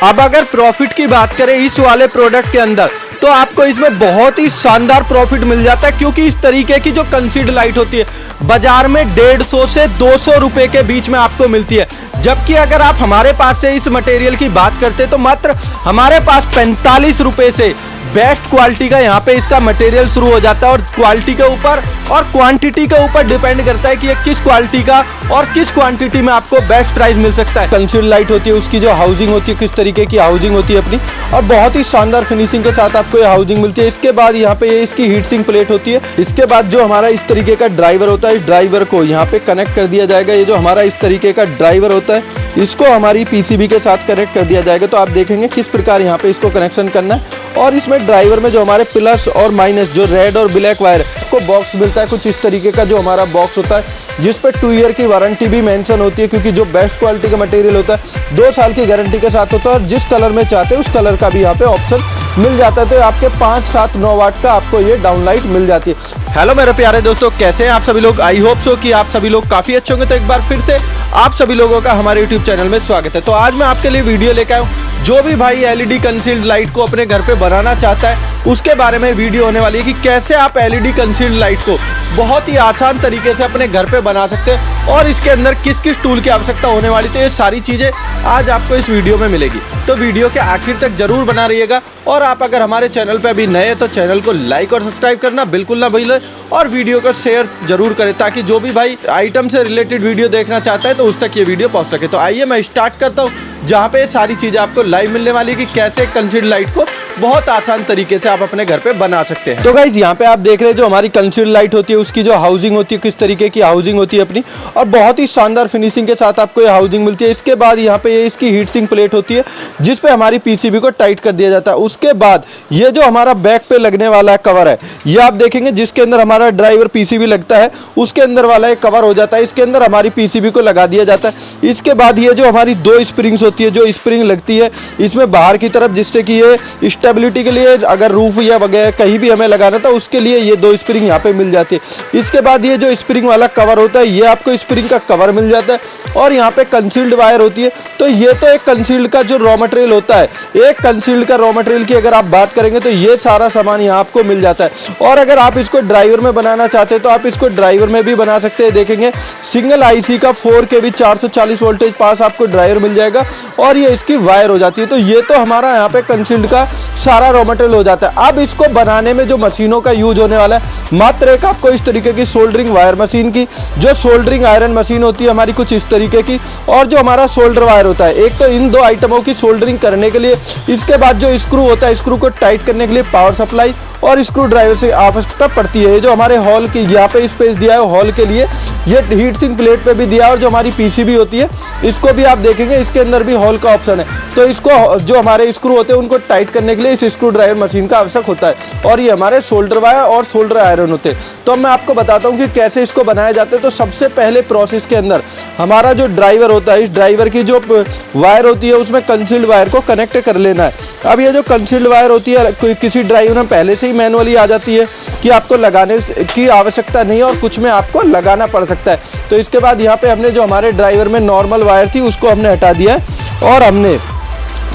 अब अगर प्रॉफिट की बात करें इस वाले प्रोडक्ट के अंदर, तो आपको इसमें बहुत ही शानदार प्रॉफिट मिल जाता है, क्योंकि इस तरीके की जो कंसील्ड लाइट होती है बाजार में 150 से 200 रुपए के बीच में आपको मिलती है। जबकि अगर आप हमारे पास से इस मटेरियल की बात करते तो मात्र हमारे पास 45 रुपए से बेस्ट क्वालिटी का यहाँ पे इसका मटेरियल शुरू हो जाता है। और क्वालिटी के ऊपर और क्वांटिटी के ऊपर डिपेंड करता है कि ये किस क्वालिटी का और किस क्वांटिटी में आपको बेस्ट प्राइस मिल सकता है। कंसील्ड लाइट होती है, उसकी जो हाउसिंग होती है, किस तरीके की हाउसिंग होती है अपनी, और बहुत ही शानदार फिनिशिंग के साथ आपको ये हाउसिंग मिलती है। इसके बाद यहाँ पे ये इसकी हीट सिंक प्लेट होती है। इसके बाद जो हमारा इस तरीके का ड्राइवर होता है, इस ड्राइवर को यहाँ पे कनेक्ट कर दिया जाएगा। ये जो हमारा इस तरीके का ड्राइवर होता है, इसको हमारी पीसीबी के साथ कनेक्ट कर दिया जाएगा। तो आप देखेंगे किस प्रकार यहाँ पे इसको कनेक्शन करना है। और इसमें ड्राइवर में जो हमारे प्लस और माइनस जो रेड और ब्लैक वायर को बॉक्स मिलता है, कुछ इस तरीके का जो हमारा बॉक्स होता है, जिस पे 2 ईयर की वारंटी भी मेंशन होती है, क्योंकि जो बेस्ट क्वालिटी का मटेरियल होता है 2 साल की गारंटी के साथ होता है। और जिस कलर में चाहते हैं उस कलर का भी यहाँ पे ऑप्शन मिल जाता है। तो आपके 5, 7, 9 वाट का आपको ये डाउन लाइट मिल जाती है। हेलो मेरे प्यारे दोस्तों, कैसे हैं आप सभी लोग? आई होप सो कि आप सभी लोग काफी अच्छे होंगे। तो एक बार फिर से आप सभी लोगों का हमारे यूट्यूब चैनल में स्वागत है। तो आज मैं आपके लिए वीडियो लेकर आया हूँ। जो भी भाई एलईडी कंसील्ड लाइट को अपने घर पे बनाना चाहता है उसके बारे में वीडियो होने वाली है कि कैसे आप एलईडी कंसील्ड लाइट को बहुत ही आसान तरीके से अपने घर पे बना सकते हैं और इसके अंदर किस किस टूल की आवश्यकता होने वाली। तो ये सारी चीजें आज आपको इस वीडियो में मिलेगी, तो वीडियो के आखिर तक जरूर बना रहिएगा। और आप अगर हमारे चैनल पे अभी नए हैं तो चैनल को लाइक और सब्सक्राइब करना बिल्कुल ना भूलें, और वीडियो को शेयर जरूर करें, ताकि जो भी भाई आइटम से रिलेटेड वीडियो देखना चाहता है तो उस तक ये वीडियो पहुंच सके। तो आइए मैं स्टार्ट करता हूँ, जहाँ पे सारी चीजें आपको लाइव मिलने वाली है कि कैसे कंसील्ड लाइट को बहुत आसान तरीके से आप अपने घर पे बना सकते हैं। तो गाइज यहाँ पे आप देख रहे हैं जो हमारी कंसील्ड लाइट होती है उसकी जो हाउसिंग होती है, किस तरीके की हाउसिंग होती है अपनी, और बहुत ही शानदार फिनिशिंग के साथ आपको ये हाउसिंग मिलती है। इसके बाद यहाँ पे ये इसकी हीट सिंक प्लेट होती है, जिस पे हमारी पीसीबी को टाइट कर दिया जाता है। उसके बाद ये जो हमारा बैक पे लगने वाला कवर है, ये आप देखेंगे जिसके अंदर हमारा ड्राइवर पीसीबी लगता है, उसके अंदर वाला एक कवर हो जाता है। इसके अंदर हमारी पीसीबी को लगा दिया जाता है। इसके बाद ये जो हमारी 2 स्प्रिंग्स होती है, जो स्प्रिंग लगती है इसमें बाहर की तरफ, जिससे कि ये स्टेबिलिटी के लिए अगर रूफ या वगैरह कहीं भी हमें लगाना था उसके लिए ये 2 स्प्रिंग यहाँ पे मिल जाती है। इसके बाद ये जो स्प्रिंग वाला कवर होता है, ये आपको स्प्रिंग का कवर मिल जाता है। और यहाँ पे कंसील्ड वायर होती है। तो ये तो एक कंसील्ड का जो रॉ मटेरियल होता है, एक कंसील्ड का रॉ मटेरियल की अगर आप बात करेंगे तो ये सारा सामान यहाँ आपको मिल जाता है। और अगर आप इसको ड्राइवर में बनाना चाहते हैं तो आप इसको ड्राइवर में भी बना सकते हैं। देखेंगे सिंगल आईसी का 4 kV 440 वोल्टेज पास आपको ड्राइवर मिल जाएगा, और ये इसकी वायर हो जाती है। तो ये तो हमारा यहाँ पे कंसील्ड का सारा रॉ मटेरियल हो जाता है। अब इसको बनाने में जो मशीनों का यूज होने वाला है, मात्र एक आपको इस तरीके की सोल्डरिंग वायर मशीन की, जो सोल्डरिंग आयरन मशीन होती है हमारी कुछ इस तरीके की, और जो हमारा सोल्डर वायर होता है। एक तो इन 2 आइटमों की सोल्डरिंग करने के लिए, इसके बाद जो स्क्रू होता है, स्क्रू को टाइट करने के लिए पावर सप्लाई और स्क्रू ड्राइवर से आवश्यकता पड़ती है। जो हमारे हॉल की यहाँ पे स्पेस दिया है हॉल के लिए, ये हीट सिंक प्लेट पे भी दिया है। और जो हमारी पीसीबी होती है इसको भी आप देखेंगे इसके अंदर भी हॉल का ऑप्शन है। तो इसको जो हमारे स्क्रू होते हैं उनको टाइट करने के लिए इस स्क्रू ड्राइवर मशीन का आवश्यक होता है। और ये हमारे शोल्डर वायर और शोल्डर आयरन होते हैं। तो मैं आपको बताता हूँ कि कैसे इसको बनाया जाता है। तो सबसे पहले प्रोसेस के अंदर हमारा जो ड्राइवर होता है, इस ड्राइवर की जो वायर होती है उसमें कंसील्ड वायर को कनेक्ट कर लेना है। अब ये जो कंसील्ड वायर होती है किसी ड्राइवर में पहले से ही मैनुअली आ जाती है कि आपको लगाने की आवश्यकता नहीं है, और कुछ में आपको लगाना पड़ सकता है। तो इसके बाद यहाँ पे हमने जो हमारे ड्राइवर में नॉर्मल वायर थी उसको हमने हटा दिया है, और हमने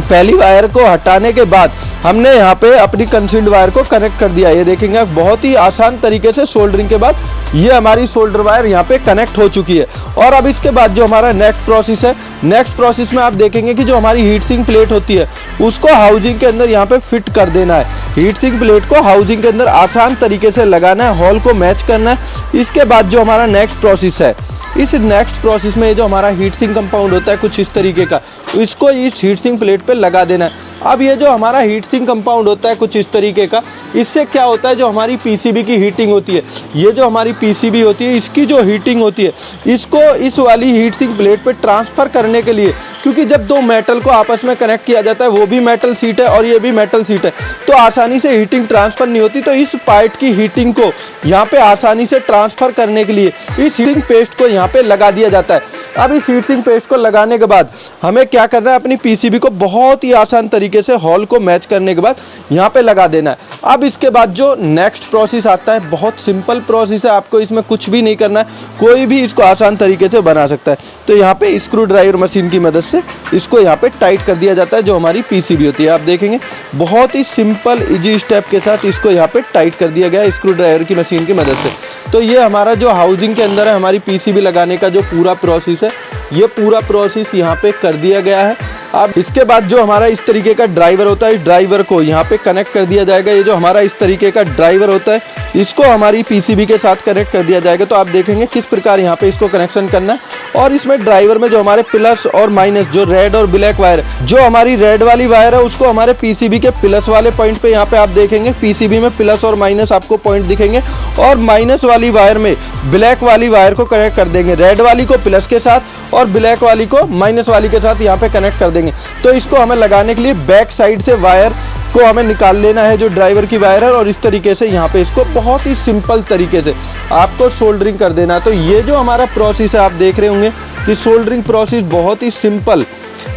पहली वायर को हटाने के बाद हमने यहाँ पे अपनी कंसील्ड वायर को कनेक्ट कर दिया। ये देखेंगे आप बहुत ही आसान तरीके से सोल्डरिंग के बाद ये हमारी सोल्डर वायर यहाँ पे कनेक्ट हो चुकी है। और अब इसके बाद जो हमारा नेक्स्ट प्रोसेस है, नेक्स्ट प्रोसेस में आप देखेंगे कि जो हमारी हीट सिंक प्लेट होती है उसको हाउसिंग के अंदर यहाँ पे फिट कर देना है। हीट सिंक प्लेट को हाउसिंग के अंदर आसान तरीके से लगाना है, हॉल को मैच करना है। इसके बाद जो हमारा नेक्स्ट प्रोसेस है, इस नेक्स्ट प्रोसेस में जो हमारा हीट सिंक कंपाउंड होता है कुछ इस तरीके का, इसको इस हीट सिंक प्लेट पे लगा देना है। अब ये जो हमारा हीट सिंक कंपाउंड होता है कुछ इस तरीके का, इससे क्या होता है, जो हमारी पीसीबी की हीटिंग होती है, ये जो हमारी पीसीबी होती है इसकी जो हीटिंग होती है, इसको इस वाली हीट सिंक प्लेट पे ट्रांसफ़र करने के लिए, क्योंकि जब 2 मेटल को आपस में कनेक्ट किया जाता है, वो भी मेटल सीट है और ये भी मेटल सीट है, तो आसानी से हीटिंग ट्रांसफ़र नहीं होती। तो इस पार्ट की हीटिंग को यहाँ पे आसानी से ट्रांसफ़र करने के लिए इस हीटिंग पेस्ट को यहाँ पे लगा दिया जाता है। अब इस हीट सिंक पेस्ट को लगाने के बाद हमें क्या करना है, अपनी पीसीबी को बहुत ही आसान तरीके से हॉल को मैच करने के बाद यहाँ पे लगा देना है। अब इसके बाद जो नेक्स्ट प्रोसेस आता है, बहुत सिंपल प्रोसेस है, आपको इसमें कुछ भी नहीं करना है, कोई भी इसको आसान तरीके से बना सकता है। तो यहाँ पे स्क्रू ड्राइवर मशीन की मदद से इसको यहाँ पे टाइट कर दिया जाता है, जो हमारी पीसीबी होती है। आप देखेंगे बहुत ही सिंपल इजी स्टेप के साथ इसको यहाँ पे टाइट कर दिया गया है स्क्रू ड्राइवर की मशीन की मदद से। तो ये हमारा जो हाउसिंग के अंदर है, हमारी पीसीबी लगाने का जो पूरा प्रोसेस है, ये पूरा प्रोसेस यहाँ पे कर दिया गया है। अब इसके बाद जो हमारा इस तरीके का ड्राइवर होता है, इस ड्राइवर को यहाँ पे कनेक्ट कर दिया जाएगा। ये जो हमारा इस तरीके का ड्राइवर होता है, इसको हमारी पीसीबी के साथ कनेक्ट कर दिया जाएगा। तो आप देखेंगे किस प्रकार यहाँ पे इसको कनेक्शन करना है। और इसमें ड्राइवर में जो हमारे प्लस और माइनस, जो रेड और ब्लैक वायर, जो हमारी रेड वाली वायर है उसको हमारे पीसीबी के प्लस वाले पॉइंट पे यहाँ पे आप देखेंगे पीसीबी में प्लस और माइनस आपको पॉइंट दिखेंगे, और माइनस वाली वायर में ब्लैक वाली वायर को कनेक्ट कर देंगे, रेड वाली को प्लस के साथ और ब्लैक वाली को माइनस वाली के साथ यहाँ पे कनेक्ट कर देंगे। तो इसको हमें लगाने के लिए बैक साइड से वायर को हमें निकाल लेना है, जो ड्राइवर की वायर है, और इस तरीके से यहाँ पे इसको बहुत ही सिंपल तरीके से आपको सोल्डरिंग कर देना है। तो ये जो हमारा प्रोसेस है, आप देख रहे होंगे कि सोल्डरिंग प्रोसेस बहुत ही सिंपल,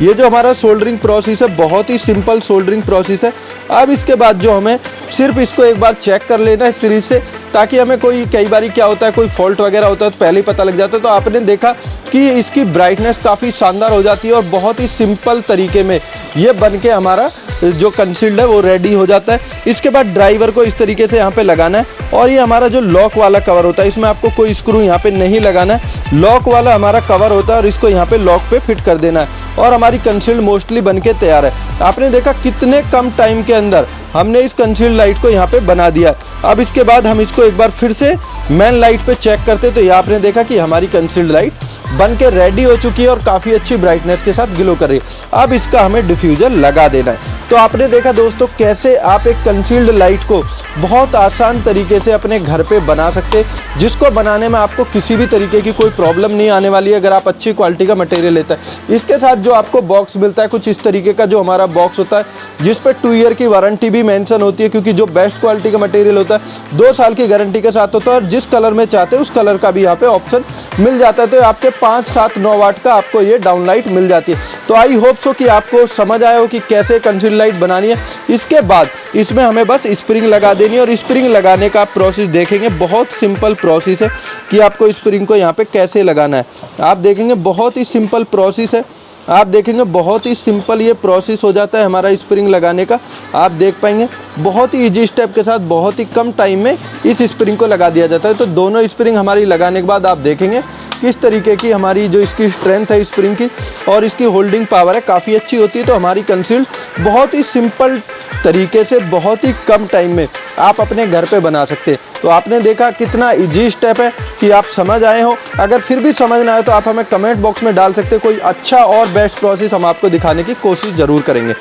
ये जो हमारा सोल्डरिंग प्रोसेस है बहुत ही सिंपल सोल्डरिंग प्रोसेस है। अब इसके बाद जो हमें सिर्फ इसको एक बार चेक कर लेना है सीरीज से, ताकि हमें कई बारी क्या होता है, कोई फॉल्ट वगैरह होता है तो पहले ही पता लग जाता है। तो आपने देखा कि इसकी ब्राइटनेस काफ़ी शानदार हो जाती है और बहुत ही सिंपल तरीके में ये बन के हमारा जो कंसील्ड है वो रेडी हो जाता है। इसके बाद ड्राइवर को इस तरीके से यहाँ पे लगाना है, और ये हमारा जो लॉक वाला कवर होता है, इसमें आपको कोई स्क्रू यहाँ पे नहीं लगाना है, लॉक वाला हमारा कवर होता है, और इसको यहाँ पे लॉक पे फिट कर देना है, और हमारी कंसील्ड मोस्टली बन के तैयार है। आपने देखा कितने कम टाइम के अंदर हमने इस कंसील्ड लाइट को यहाँ पे बना दिया। अब इसके बाद हम इसको एक बार फिर से मेन लाइट पे चेक करते, तो ये आपने देखा कि हमारी कंसील्ड लाइट बन के रेडी हो चुकी है और काफ़ी अच्छी ब्राइटनेस के साथ ग्लो कर रही है। अब इसका हमें डिफ्यूज़र लगा देना है। तो आपने देखा दोस्तों कैसे आप एक कंसील्ड लाइट को बहुत आसान तरीके से अपने घर पे बना सकते, जिसको बनाने में आपको किसी भी तरीके की कोई प्रॉब्लम नहीं आने वाली है अगर आप अच्छी क्वालिटी का मटेरियल लेते हैं। इसके साथ जो आपको बॉक्स मिलता है कुछ इस तरीके का, जो हमारा बॉक्स होता है जिस पर 2 ईयर की वारंटी भी मेंशन होती है, क्योंकि जो बेस्ट क्वालिटी का मटेरियल होता है 2 साल की गारंटी के साथ होता है, और जिस कलर में चाहते हैं उस कलर का भी यहाँ पे ऑप्शन मिल जाता है। तो आपके 5, 7, 9 वाट का आपको ये डाउन लाइट मिल जाती है। तो आई होप सो कि आपको समझ आया हो कि कैसे कंसील्ड लाइट बनानी है। इसके बाद इसमें हमें बस स्प्रिंग लगा देनी है, और स्प्रिंग लगाने का आप प्रोसेस देखेंगे बहुत सिंपल प्रोसेस है कि आपको स्प्रिंग को यहाँ पे कैसे लगाना है। आप देखेंगे बहुत ही सिंपल प्रोसेस है, आप देखेंगे बहुत ही सिंपल ये प्रोसेस हो जाता है हमारा स्प्रिंग लगाने का। आप देख पाएंगे बहुत ही इजी स्टेप के साथ बहुत ही कम टाइम में इस स्प्रिंग को लगा दिया जाता है। तो दोनों स्प्रिंग हमारी लगाने के बाद आप देखेंगे किस तरीके की हमारी जो इसकी स्ट्रेंथ है स्प्रिंग की और इसकी होल्डिंग पावर है काफ़ी अच्छी होती है। तो हमारी कंसील्ड बहुत ही सिंपल तरीके से बहुत ही कम टाइम में आप अपने घर पे बना सकते हैं। तो आपने देखा कितना इजी स्टेप है कि आप समझ आए हो। अगर फिर भी समझ ना आए तो आप हमें कमेंट बॉक्स में डाल सकते हैं, कोई अच्छा और बेस्ट प्रोसेस हम आपको दिखाने की कोशिश ज़रूर करेंगे।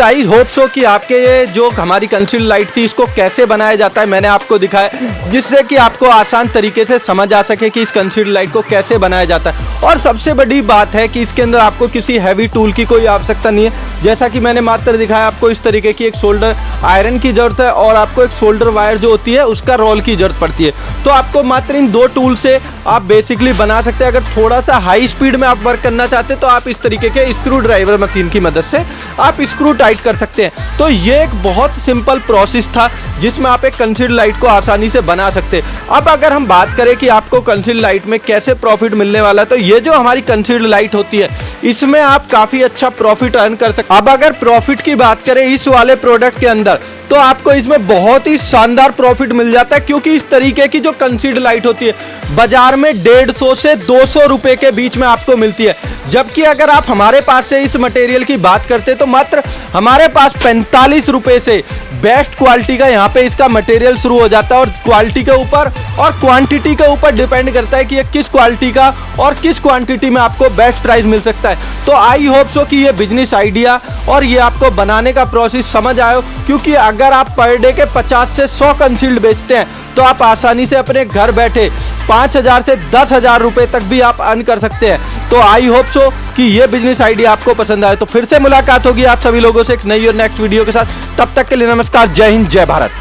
आई होप सो कि आपके ये जो हमारी कंसील्ड लाइट थी इसको कैसे बनाया जाता है मैंने आपको दिखाया, जिससे कि आपको आसान तरीके से समझ आ सके कि इस कंसील्ड लाइट को कैसे बनाया जाता है। और सबसे बड़ी बात है कि इसके अंदर आपको किसी हैवी टूल की कोई आवश्यकता नहीं है। जैसा कि मैंने मात्र दिखाया, आपको इस तरीके की एक शोल्डर आयरन की ज़रूरत है और आपको एक शोल्डर वायर जो होती है उसका रोल की ज़रूरत पड़ती है। तो आपको मात्र इन 2 टूल से आप बेसिकली बना सकते हैं। अगर थोड़ा सा हाई स्पीड में आप वर्क करना चाहते हैं तो आप इस तरीके के स्क्रू ड्राइवर मशीन की मदद से आप स्क्रू टाइट कर सकते हैं। तो ये एक बहुत सिंपल प्रोसेस था जिसमें आप एक कंसील्ड लाइट को आसानी से बना सकते हैं। अब अगर हम बात करें कि आपको कंसील्ड लाइट में कैसे प्रॉफिट मिलने वाला है, तो ये जो हमारी कंसील्ड लाइट होती है इसमें आप काफ़ी अच्छा प्रॉफिट अर्न कर सकते हैं। अब अगर प्रॉफिट की बात करें इस वाले प्रोडक्ट के अंदर, तो आपको इसमें बहुत ही शानदार प्रॉफिट मिल जाता है, क्योंकि इस तरीके की जो कंसील्ड लाइट होती है बाजार में 150 से 200 रुपए के बीच में आपको मिलती है। जबकि अगर आप हमारे पास से इस मटेरियल की बात करते तो मात्र हमारे पास 45 रुपए से बेस्ट क्वालिटी का यहाँ पे इसका मटेरियल शुरू हो जाता है। और क्वालिटी के ऊपर और क्वांटिटी के ऊपर डिपेंड करता है कि ये किस क्वालिटी का और किस क्वांटिटी में आपको बेस्ट प्राइस मिल सकता है। तो आई होप सो कि ये बिजनेस आइडिया और ये आपको बनाने का प्रोसेस समझ आए, क्योंकि अगर आप पर डे के 50 से 100 कंसील्ड बेचते हैं तो आप आसानी से अपने घर बैठे 5,000 से 10,000 रुपए तक भी आप अर्न कर सकते हैं। तो आई होप सो कि ये बिजनेस आइडिया आपको पसंद आए। तो फिर से मुलाकात होगी आप सभी लोगों से एक नई और नेक्स्ट वीडियो के साथ। तब तक के लिए नमस्कार, जय हिंद, जय भारत।